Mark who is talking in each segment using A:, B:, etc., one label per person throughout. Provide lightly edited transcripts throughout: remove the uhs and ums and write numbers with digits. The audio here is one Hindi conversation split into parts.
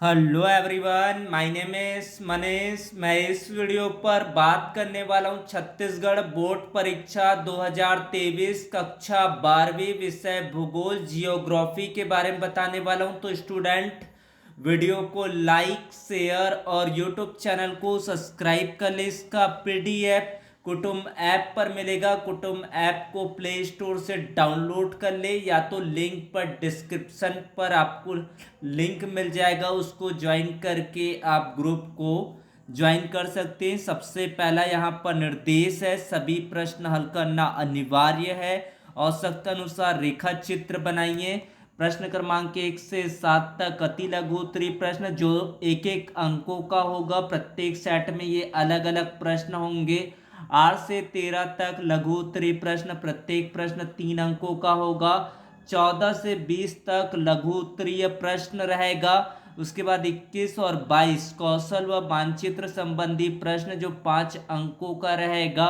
A: Hello everyone, my name is Manish. मैं इस वीडियो पर बात करने वाला हूं छत्तीसगढ़ बोर्ड परीक्षा 2023 कक्षा 12वीं विषय भूगोल जियोग्राफी के बारे में बताने वाला हूं। तो स्टूडेंट, वीडियो को लाइक शेयर और यूट्यूब चैनल को सब्सक्राइब कर ले। इसका पीडीएफ कुटुंब ऐप पर मिलेगा। कुटुंब ऐप को प्ले स्टोर से डाउनलोड कर ले, या तो लिंक पर डिस्क्रिप्शन पर आपको लिंक मिल जाएगा, उसको ज्वाइन करके आप ग्रुप को ज्वाइन कर सकते हैं। सबसे पहला यहाँ पर निर्देश है, सभी प्रश्न हल करना अनिवार्य है। आवश्यकता अनुसार रेखा चित्र बनाइए। प्रश्न क्रमांक 1 से 7 तक अति लघु उत्तरीय प्रश्न जो एक एक अंकों का होगा। प्रत्येक सेट में ये अलग अलग प्रश्न होंगे। 8 से 13 तक लघु उत्तरीय प्रश्न, प्रत्येक प्रश्न 3 अंकों का होगा। 14 से 20 तक लघु उत्तरीय प्रश्न रहेगा। उसके बाद 21 और 22 कौशल व मानचित्र संबंधी प्रश्न जो 5 अंकों का रहेगा।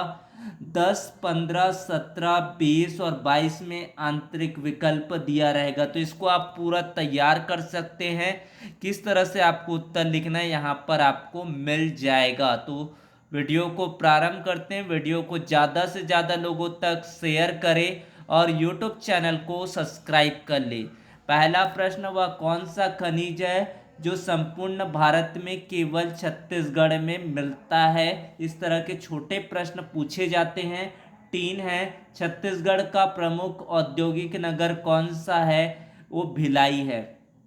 A: 10, 15, 17, 20 और 22 में आंतरिक विकल्प दिया रहेगा। तो इसको आप पूरा तैयार कर सकते हैं। किस तरह से आपको उत्तर लिखना है यहाँ पर आपको मिल जाएगा। तो वीडियो को प्रारंभ करते हैं। वीडियो को ज़्यादा से ज़्यादा लोगों तक शेयर करें और यूट्यूब चैनल को सब्सक्राइब कर ले। पहला प्रश्न, वह कौन सा खनिज है जो संपूर्ण भारत में केवल छत्तीसगढ़ में मिलता है? इस तरह के छोटे प्रश्न पूछे जाते हैं। टीन है। छत्तीसगढ़ का प्रमुख औद्योगिक नगर कौन सा है? वो भिलाई है।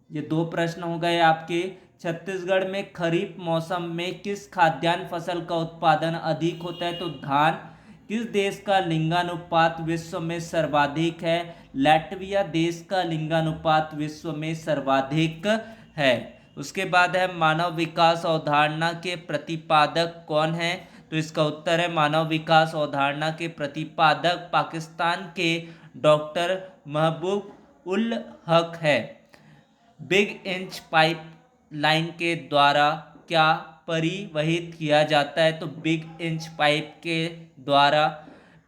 A: ये 2 प्रश्न हो गए आपके। छत्तीसगढ़ में खरीफ मौसम में किस खाद्यान्न फसल का उत्पादन अधिक होता है? तो धान। किस देश का लिंगानुपात विश्व में सर्वाधिक है? लैटविया देश का लिंगानुपात विश्व में सर्वाधिक है। उसके बाद है, मानव विकास अवधारणा के प्रतिपादक कौन है? तो इसका उत्तर है, मानव विकास अवधारणा के प्रतिपादक पाकिस्तान के डॉक्टर महबूब उल हक है। बिग इंच पाइप लाइन के द्वारा क्या परिवहित किया जाता है? तो बिग इंच पाइप के द्वारा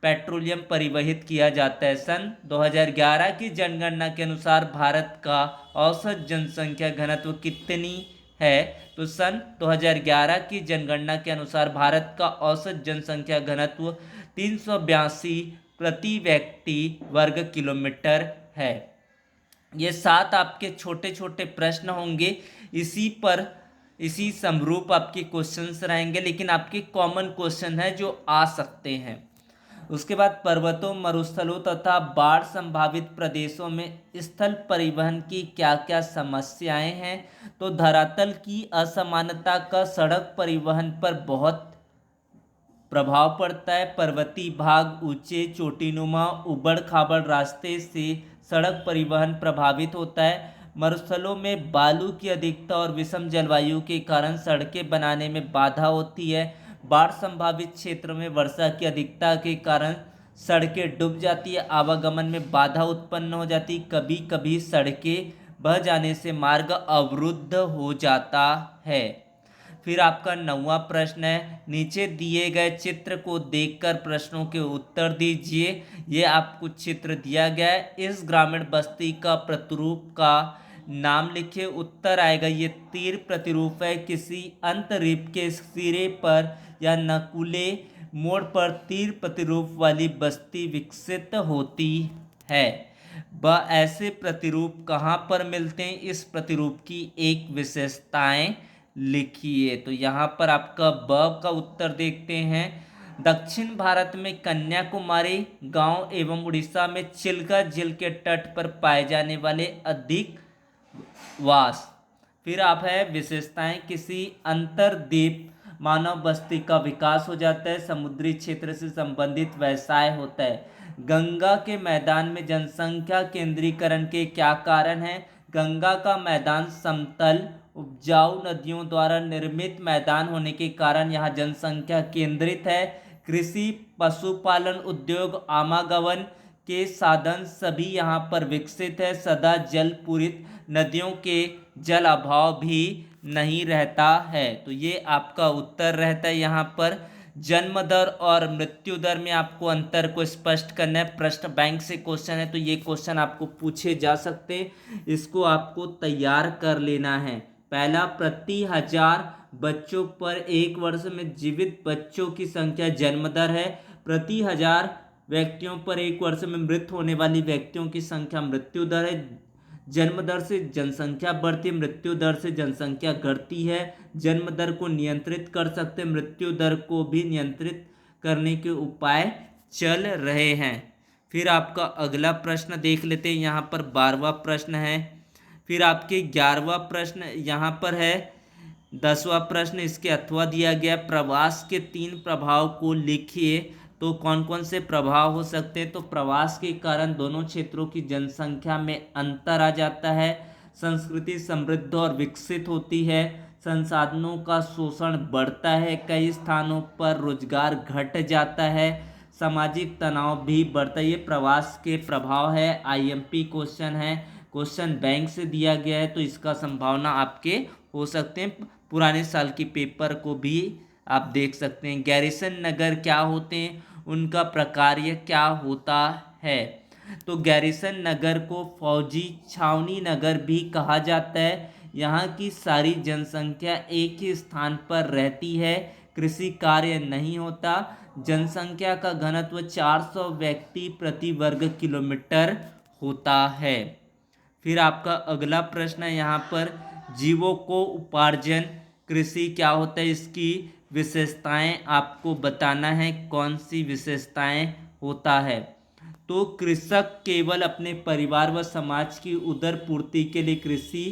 A: पेट्रोलियम परिवहित किया जाता है। सन 2011 की जनगणना के अनुसार भारत का औसत जनसंख्या घनत्व कितनी है? तो सन 2011 की जनगणना के अनुसार भारत का औसत जनसंख्या घनत्व 382 प्रति व्यक्ति वर्ग किलोमीटर है। ये 7 आपके छोटे छोटे प्रश्न होंगे। इसी समरूप आपके क्वेश्चंस रहेंगे, लेकिन आपके कॉमन क्वेश्चन है जो आ सकते हैं। उसके बाद, पर्वतों, मरुस्थलों तथा बाढ़ संभावित प्रदेशों में स्थल परिवहन की क्या क्या समस्याएं हैं? तो धरातल की असमानता का सड़क परिवहन पर बहुत प्रभाव पड़ता है। पर्वतीय भाग, ऊंचे चोटीनुमा उबड़ खाबड़ रास्ते से सड़क परिवहन प्रभावित होता है। मरुस्थलों में बालू की अधिकता और विषम जलवायु के कारण सड़कें बनाने में बाधा होती है। बाढ़ संभावित क्षेत्रों में वर्षा की अधिकता के कारण सड़कें डूब जाती है, आवागमन में बाधा उत्पन्न हो जाती। कभी कभी सड़कें बह जाने से मार्ग अवरुद्ध हो जाता है। फिर आपका 9वां प्रश्न है, नीचे दिए गए चित्र को देखकर प्रश्नों के उत्तर दीजिए। ये आपको चित्र दिया गया है। इस ग्रामीण बस्ती का प्रतिरूप का नाम लिखिए। उत्तर आएगा, ये तीर प्रतिरूप है। किसी अंतरिप के सिरे पर या नकुले मोड़ पर तीर प्रतिरूप वाली बस्ती विकसित होती है। वह ऐसे प्रतिरूप कहाँ पर मिलते हैं? इस प्रतिरूप की एक विशेषताएं लिखिए। तो यहाँ पर आपका ब का उत्तर देखते हैं। दक्षिण भारत में कन्याकुमारी गांव एवं उड़ीसा में चिल्का झील के तट पर पाए जाने वाले अधिक वास। फिर आप है विशेषताएं, किसी अंतर्द्वीप मानव बस्ती का विकास हो जाता है। समुद्री क्षेत्र से संबंधित व्यवसाय होता है। गंगा के मैदान में जनसंख्या केंद्रीकरण के क्या कारण हैं? गंगा का मैदान समतल उपजाऊ नदियों द्वारा निर्मित मैदान होने के कारण यहाँ जनसंख्या केंद्रित है। कृषि, पशुपालन, उद्योग, आवागमन के साधन सभी यहाँ पर विकसित है। सदा जल पूरित नदियों के जल अभाव भी नहीं रहता है। तो ये आपका उत्तर रहता है। यहाँ पर जन्म दर और मृत्यु दर में आपको अंतर को स्पष्ट करना है। प्रश्न बैंक से क्वेश्चन है, तो ये क्वेश्चन आपको पूछे जा सकते हैं। इसको आपको तैयार कर लेना है। पहला, प्रति 1000 बच्चों पर 1 वर्ष में जीवित बच्चों की संख्या जन्म दर है। प्रति 1000 व्यक्तियों पर 1 वर्ष में मृत होने वाली व्यक्तियों की संख्या मृत्यु दर है। जन्म दर से जनसंख्या बढ़ती है, मृत्यु दर से जनसंख्या घटती है। जन्म दर को नियंत्रित कर सकते, मृत्यु दर को भी नियंत्रित करने के उपाय चल रहे हैं। फिर आपका अगला प्रश्न देख लेते हैं, यहाँ पर 12वां प्रश्न है। फिर आपके 11वां प्रश्न यहाँ पर है। 10वां प्रश्न इसके अथवा दिया गया, प्रवास के 3 प्रभाव को लिखिए। तो कौन कौन से प्रभाव हो सकते हैं? तो प्रवास के कारण दोनों क्षेत्रों की जनसंख्या में अंतर आ जाता है, संस्कृति समृद्ध और विकसित होती है, संसाधनों का शोषण बढ़ता है, कई स्थानों पर रोजगार घट जाता है, सामाजिक तनाव भी बढ़ता है। ये प्रवास के प्रभाव है। आईएमपी क्वेश्चन है, क्वेश्चन बैंक से दिया गया है, तो इसका संभावना आपके हो सकते हैं। पुराने साल की पेपर को भी आप देख सकते हैं। गैरिसन नगर क्या होते हैं, उनका प्रकार्य क्या होता है? तो गैरिसन नगर को फौजी छावनी नगर भी कहा जाता है। यहाँ की सारी जनसंख्या एक ही स्थान पर रहती है, कृषि कार्य नहीं होता। जनसंख्या का घनत्व 400 व्यक्ति प्रति वर्ग किलोमीटर होता है। फिर आपका अगला प्रश्न है यहाँ पर, जीवों को उपार्जन कृषि क्या होता है, इसकी विशेषताएं आपको बताना है। कौन सी विशेषताएं होता है? तो कृषक केवल अपने परिवार व समाज की उदर पूर्ति के लिए कृषि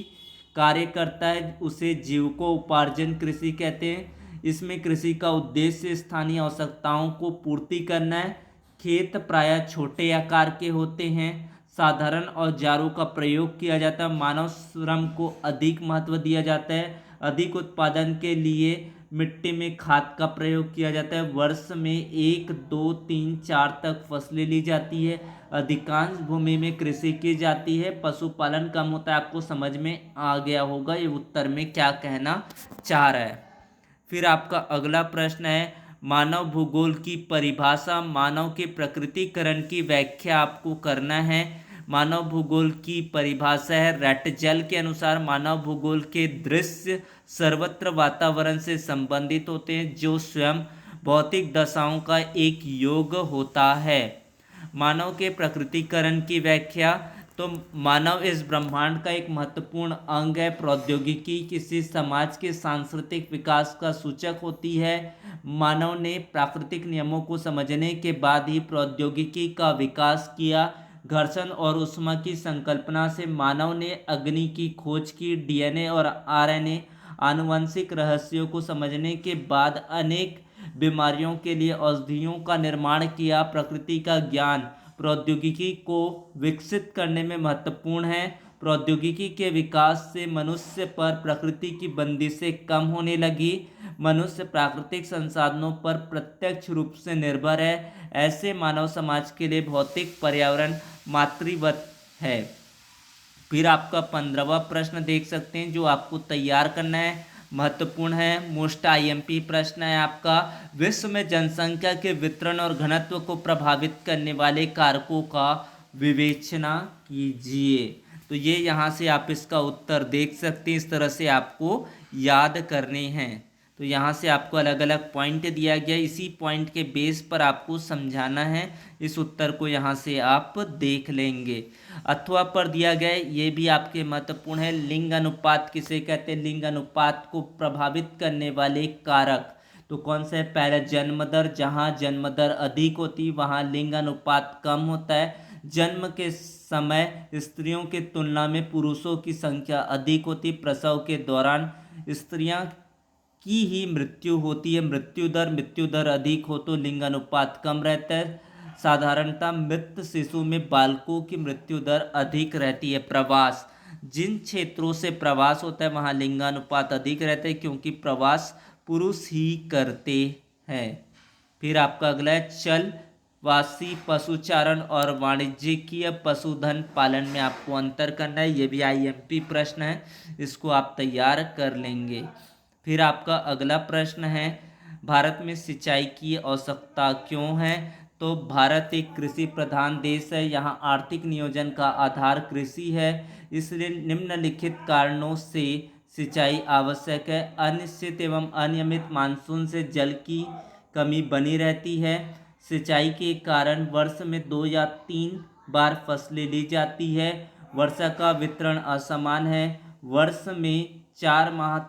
A: कार्य करता है, उसे जीविकोपार्जन कृषि कहते हैं। इसमें कृषि का उद्देश्य स्थानीय आवश्यकताओं को पूर्ति करना है। खेत प्रायः छोटे आकार के होते हैं, साधारण औजारों का प्रयोग किया जाता है, मानव श्रम को अधिक महत्व दिया जाता है, अधिक उत्पादन के लिए मिट्टी में खाद का प्रयोग किया जाता है, वर्ष में 1, 2, 3, 4 तक फसलें ली जाती है, अधिकांश भूमि में कृषि की जाती है, पशुपालन कम होता है। आपको समझ में आ गया होगा ये उत्तर में क्या कहना चाह रहा है। फिर आपका अगला प्रश्न है, मानव भूगोल की परिभाषा, मानव के प्रकृतिकरण की व्याख्या आपको करना है। मानव भूगोल की परिभाषा है, रैटजल के अनुसार मानव भूगोल के दृश्य सर्वत्र वातावरण से संबंधित होते हैं, जो स्वयं भौतिक दशाओं का एक योग होता है। मानव के प्रकृतिकरण की व्याख्या, तो मानव इस ब्रह्मांड का एक महत्वपूर्ण अंग है। प्रौद्योगिकी किसी समाज के सांस्कृतिक विकास का सूचक होती है। मानव ने प्राकृतिक नियमों को समझने के बाद ही प्रौद्योगिकी का विकास किया। घर्षण और ऊष्मा की संकल्पना से मानव ने अग्नि की खोज की। डीएनए और आरएनए आनुवंशिक रहस्यों को समझने के बाद अनेक बीमारियों के लिए औषधियों का निर्माण किया। प्रकृति का ज्ञान प्रौद्योगिकी को विकसित करने में महत्वपूर्ण है। प्रौद्योगिकी के विकास से मनुष्य पर प्रकृति की बंदिशें कम होने लगी। मनुष्य प्राकृतिक संसाधनों पर प्रत्यक्ष रूप से निर्भर है। ऐसे मानव समाज के लिए भौतिक पर्यावरण मातृवत है। फिर आपका 15वां प्रश्न देख सकते हैं, जो आपको तैयार करना है, महत्वपूर्ण है, मोस्ट आईएमपी प्रश्न है आपका। विश्व में जनसंख्या के वितरण और घनत्व को प्रभावित करने वाले कारकों का विवेचना कीजिए। तो ये यहाँ से आप इसका उत्तर देख सकते हैं। इस तरह से आपको याद करने हैं। तो यहाँ से आपको अलग अलग पॉइंट दिया गया, इसी पॉइंट के बेस पर आपको समझाना है। इस उत्तर को यहाँ से आप देख लेंगे। अथवा पर दिया गया, ये भी आपके महत्वपूर्ण है। लिंग अनुपात किसे कहते हैं? लिंग अनुपात को प्रभावित करने वाले कारक तो कौन सा है? पहला, जन्म दर। जहाँ जन्म दर अधिक होती वहाँ लिंग अनुपात कम होता है। जन्म के समय स्त्रियों की तुलना में पुरुषों की संख्या अधिक होती। प्रसव के दौरान स्त्रियां की ही मृत्यु होती है। मृत्यु दर अधिक हो तो लिंग अनुपात कम रहता है। साधारणतः मृत शिशु में बालकों की मृत्यु दर अधिक रहती है। प्रवास, जिन क्षेत्रों से प्रवास होता है वहाँ लिंगानुपात अधिक रहता है, क्योंकि प्रवास पुरुष ही करते हैं। फिर आपका अगला है, चल वासी पशुचारण और वाणिज्यिक पशुधन पालन में आपको अंतर करना है। ये भी आईएमपी प्रश्न है, इसको आप तैयार कर लेंगे। फिर आपका अगला प्रश्न है, भारत में सिंचाई की आवश्यकता क्यों है? तो भारत एक कृषि प्रधान देश है। यहाँ आर्थिक नियोजन का आधार कृषि है। इसलिए निम्नलिखित कारणों से सिंचाई आवश्यक है। अनिश्चित एवं अनियमित मानसून से जल की कमी बनी रहती है। सिंचाई के कारण वर्ष में 2 या 3 बार फसलें ली जाती है। वर्षा का वितरण असमान है। वर्ष में 4 माह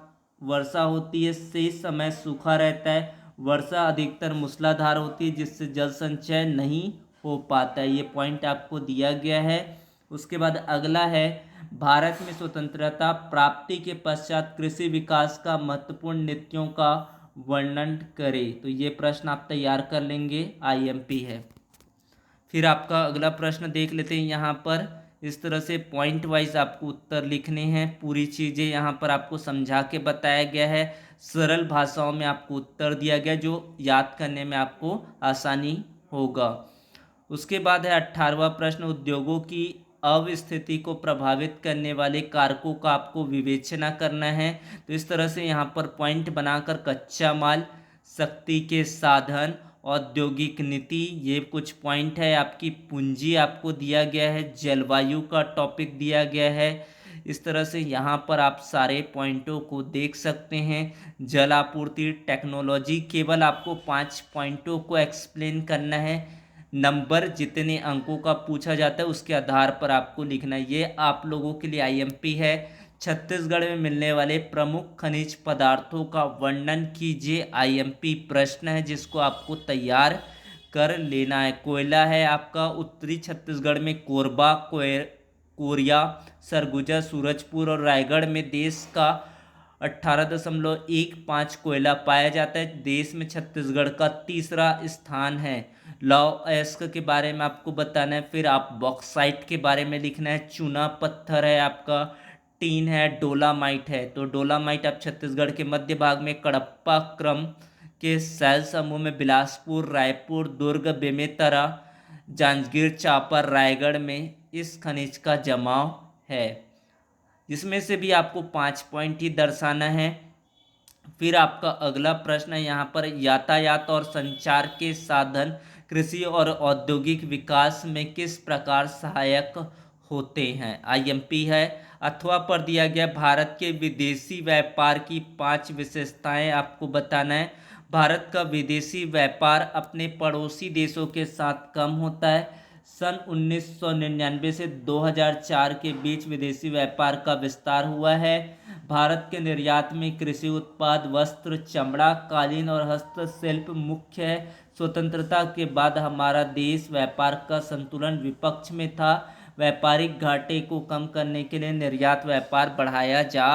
A: वर्षा होती है, शेष समय सूखा रहता है। वर्षा अधिकतर मूसलाधार होती है जिससे जल संचय नहीं हो पाता है। ये पॉइंट आपको दिया गया है। उसके बाद अगला है, भारत में स्वतंत्रता प्राप्ति के पश्चात कृषि विकास का महत्वपूर्ण नीतियों का वर्णन करें। तो ये प्रश्न आप तैयार कर लेंगे, आईएमपी है। फिर आपका अगला प्रश्न देख लेते हैं। यहाँ पर इस तरह से पॉइंट वाइज आपको उत्तर लिखने हैं। पूरी चीज़ें यहाँ पर आपको समझा के बताया गया है। सरल भाषाओं में आपको उत्तर दिया गया जो याद करने में आपको आसानी होगा। उसके बाद है 18वां प्रश्न, उद्योगों की अवस्थिति को प्रभावित करने वाले कारकों का आपको विवेचना करना है। तो इस तरह से यहाँ पर पॉइंट बनाकर कच्चा माल, शक्ति के साधन, औद्योगिक नीति, ये कुछ पॉइंट है। आपकी पूंजी आपको दिया गया है, जलवायु का टॉपिक दिया गया है। इस तरह से यहाँ पर आप सारे पॉइंटों को देख सकते हैं। जल आपूर्ति, टेक्नोलॉजी, केवल आपको 5 पॉइंटों को एक्सप्लेन करना है। नंबर जितने अंकों का पूछा जाता है उसके आधार पर आपको लिखना है। ये आप लोगों के लिए आईएमपी है। छत्तीसगढ़ में मिलने वाले प्रमुख खनिज पदार्थों का वर्णन कीजिए, आईएमपी प्रश्न है जिसको आपको तैयार कर लेना है। कोयला है आपका, उत्तरी छत्तीसगढ़ में कोरबा, कोरिया, सरगुजा, सूरजपुर और रायगढ़ में देश का 18.15 कोयला पाया जाता है। देश में छत्तीसगढ़ का तीसरा स्थान है। लौह अयस्क के बारे में आपको बताना है। फिर आप बॉक्साइट के बारे में लिखना है। चूना पत्थर है आपका, टीन है, डोलामाइट है। तो डोलामाइट आप छत्तीसगढ़ के मध्य भाग में कडप्पा क्रम के शैल समूह में बिलासपुर, रायपुर, दुर्ग, बेमेतरा, जांजगीर चांपा, रायगढ़ में इस खनिज का जमाव है। जिसमें से भी आपको 5 पॉइंट ही दर्शाना है। फिर आपका अगला प्रश्न है यहाँ पर, यातायात और संचार के साधन कृषि और औद्योगिक विकास में किस प्रकार सहायक होते हैं, आईएमपी है। अथवा पर दिया गया, भारत के विदेशी व्यापार की 5 विशेषताएं आपको बताना है। भारत का विदेशी व्यापार अपने पड़ोसी देशों के साथ कम होता है। सन 1999 से 2004 के बीच विदेशी व्यापार का विस्तार हुआ है। भारत के निर्यात में कृषि उत्पाद, वस्त्र, चमड़ा, कालीन और हस्तशिल्प मुख्य है। स्वतंत्रता के बाद हमारा देश व्यापार का संतुलन विपक्ष में था। व्यापारिक घाटे को कम करने के लिए निर्यात व्यापार बढ़ाया जा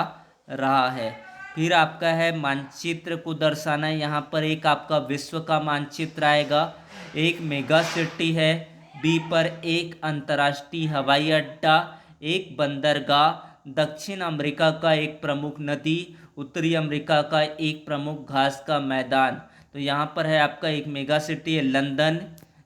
A: रहा है। फिर आपका है मानचित्र को दर्शाना है। यहाँ पर एक आपका विश्व का मानचित्र आएगा, एक मेगा सिटी है, बी पर एक अंतर्राष्ट्रीय हवाई अड्डा, एक बंदरगाह, दक्षिण अमेरिका का एक प्रमुख नदी, उत्तरी अमेरिका का एक प्रमुख घास का मैदान। तो यहाँ पर है आपका एक मेगा सिटी है लंदन,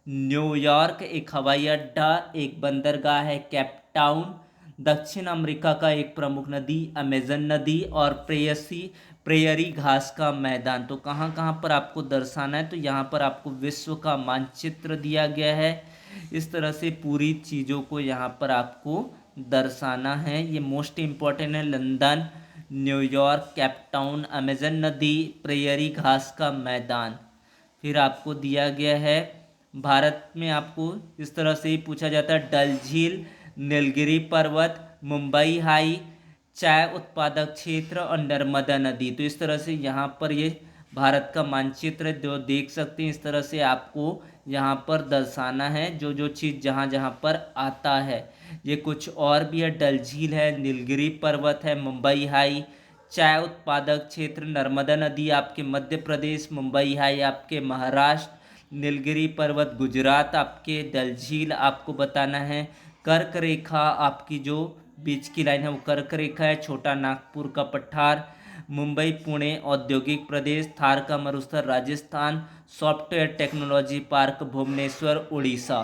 A: न्यूयॉर्क एक हवाई अड्डा, एक बंदरगाह है केप टाउन, दक्षिण अमेरिका का एक प्रमुख नदी अमेजन नदी और प्रेयरी घास का मैदान। तो कहाँ कहाँ पर आपको दर्शाना है, तो यहाँ पर आपको विश्व का मानचित्र दिया गया है। इस तरह से पूरी चीज़ों को यहाँ पर आपको दर्शाना है। ये मोस्ट इम्पॉर्टेंट है, London, New York, Cape Town, Amazon नदी, प्रेयरी घास का मैदान। फिर आपको दिया गया है, भारत में आपको इस तरह से ही पूछा जाता है, डल झील, नीलगिरी पर्वत, मुंबई हाई, चाय उत्पादक क्षेत्र और नर्मदा नदी। तो इस तरह से यहाँ पर ये भारत का मानचित्र जो देख सकते हैं, इस तरह से आपको यहाँ पर दर्शाना है जो जो चीज़ जहाँ जहाँ पर आता है। ये कुछ और भी है, डल झील है, नीलगिरी पर्वत है, मुंबई हाई, चाय उत्पादक क्षेत्र, नर्मदा नदी आपके मध्य प्रदेश, मुंबई हाई आपके महाराष्ट्र, नीलगिरी पर्वत गुजरात आपके, डल झील आपको बताना है। कर्क रेखा आपकी जो बीच की लाइन है वो कर्क रेखा है, छोटा नागपुर का पठार, मुंबई पुणे औद्योगिक प्रदेश, थार का मरुस्थल Rajasthan, software technology park Bhubaneswar Orissa.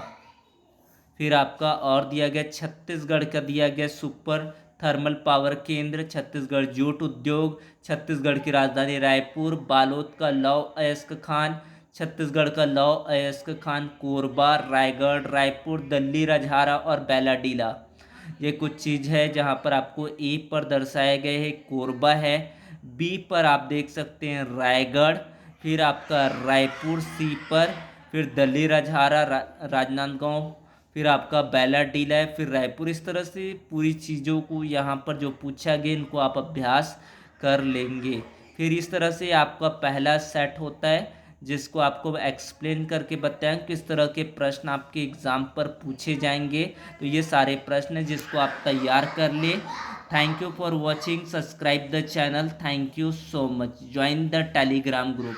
A: फिर आपका और दिया गया छत्तीसगढ़ का दिया गया सुपर थर्मल पावर केंद्र, छत्तीसगढ़ जूट उद्योग, छत्तीसगढ़ की राजधानी रायपुर, बालोद का लौह अयस्क खान, छत्तीसगढ़ का लौह अयस्क खान कोरबा, रायगढ़, रायपुर, दल्ली, रजहारा और बैलाडीला। ये कुछ चीज़ है जहाँ पर आपको ए पर दर्शाए गए है कोरबा है, बी पर आप देख सकते हैं रायगढ़, फिर आपका रायपुर सी पर, फिर दली रजहारा राजनांदगांव, फिर आपका बैलाडीला है, फिर रायपुर। इस तरह से पूरी चीज़ों को यहाँ पर जो पूछा गया इनको आप अभ्यास कर लेंगे। फिर इस तरह से आपका पहला सेट होता है जिसको आपको एक्सप्लेन करके बताएं किस तरह के प्रश्न आपके एग्ज़ाम पर पूछे जाएंगे। तो ये सारे प्रश्न हैं जिसको आप तैयार कर ले। Thank you for watching, subscribe the channel, thank you so much, join the Telegram group.